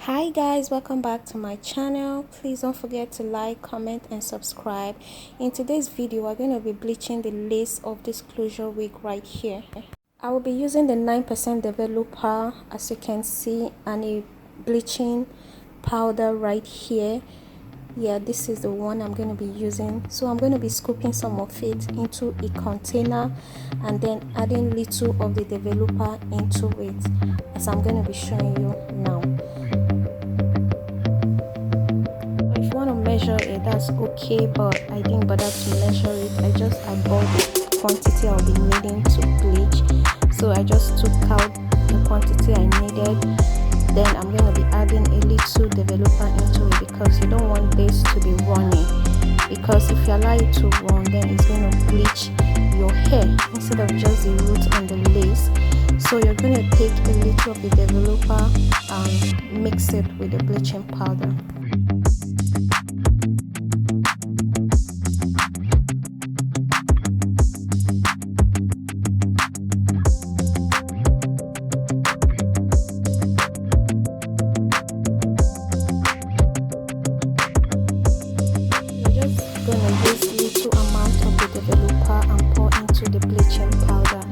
Hi guys, welcome back to my channel. Please don't forget to like, comment and subscribe. In today's video we're going to be bleaching the lace of this closure wig right here. I will be using the 9% developer, as you can see, and a bleaching powder right here. Yeah, this is the one I'm going to be using. So I'm going to be scooping some of it into a container and then adding little of the developer into it, as I'm going to be showing you now. If you want to measure it, that's okay, but I didn't bother to measure it. I bought the quantity I'll be needing to bleach, so I just took out the quantity I needed. Then I'm going to be adding a little developer into it, because you don't want this to be runny, because if you allow it to run, then it's going to bleach your hair instead of just the root and the lace. So you're going to take a little of the developer and mix it with the bleaching powder. Gonna use little amount of the developer and pour into the bleaching powder.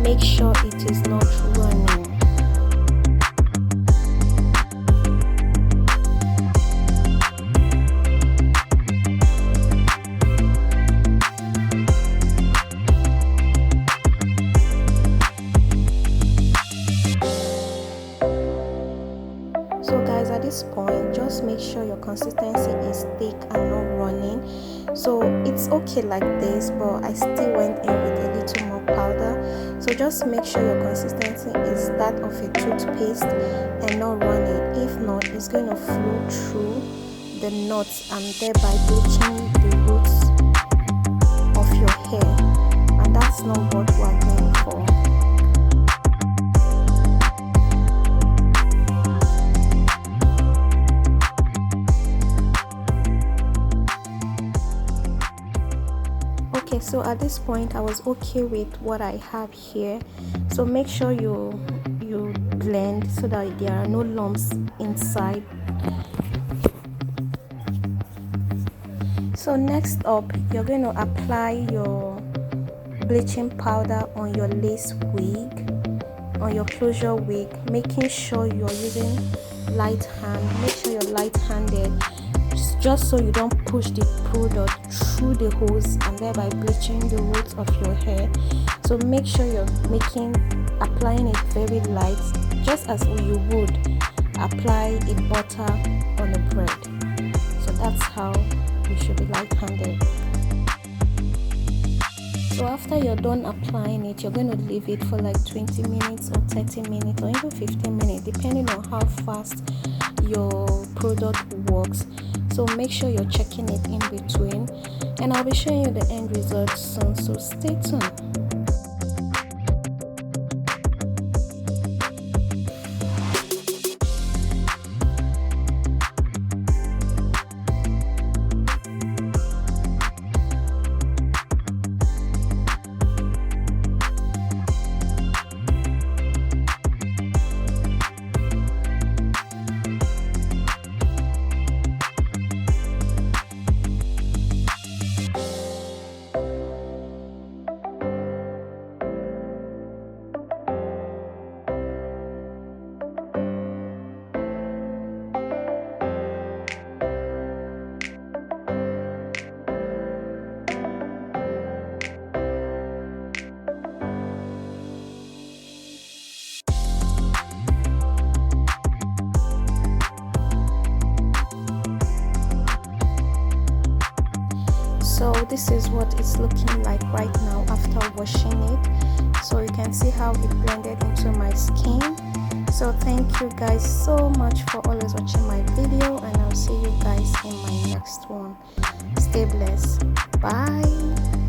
Make sure it is not running. So guys, at this point, just make sure your consistency is thick and not running. So it's okay like this, but I still went in with a little more powder. So just make sure your consistency is that of a toothpaste and not running. If not, it's going to flow through the knots and thereby bleaching the roots of your hair, and that's not what we're going for. Okay, so at this point I was okay with what I have here. So make sure you blend so that there are no lumps inside. So next up, you're going to apply your bleaching powder on your lace wig, on your closure wig, making sure you're using light hand. Make sure you're light-handed, just so you don't push the product through the hose and thereby bleaching the roots of your hair. So make sure you're applying it very light, just as you would apply a butter on a bread. So that's how you should be light-handed. So after you're done applying it, you're going to leave it for like 20 minutes or 30 minutes or even 15 minutes, depending on how fast your product works. So make sure you're checking it in between, and I'll be showing you the end result soon, so stay tuned. So this is what it's looking like right now after washing it. So you can see how it blended into my skin. So thank you guys so much for always watching my video, and I'll see you guys in my next one. Stay blessed. Bye.